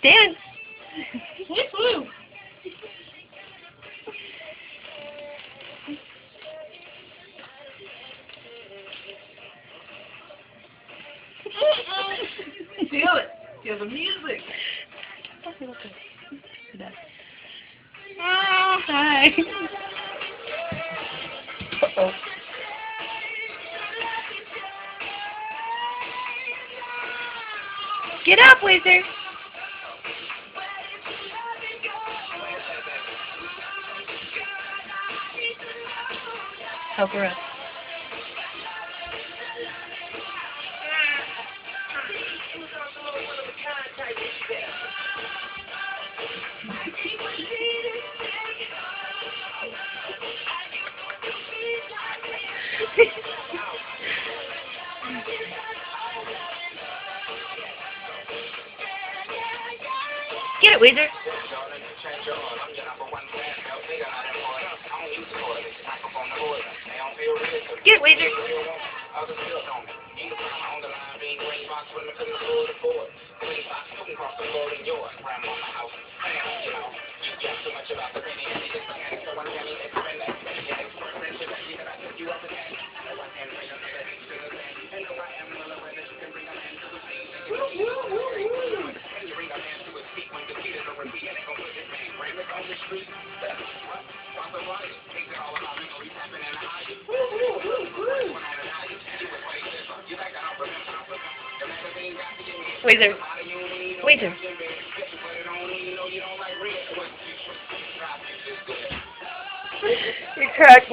Dance. Feel it. Feel the music. Oh, hi. Uh-oh. Get up, Wheezer. Help her up. Get it, Wheezer. Get it, Wheezer. Wheezer. Wheezer. You cracked me.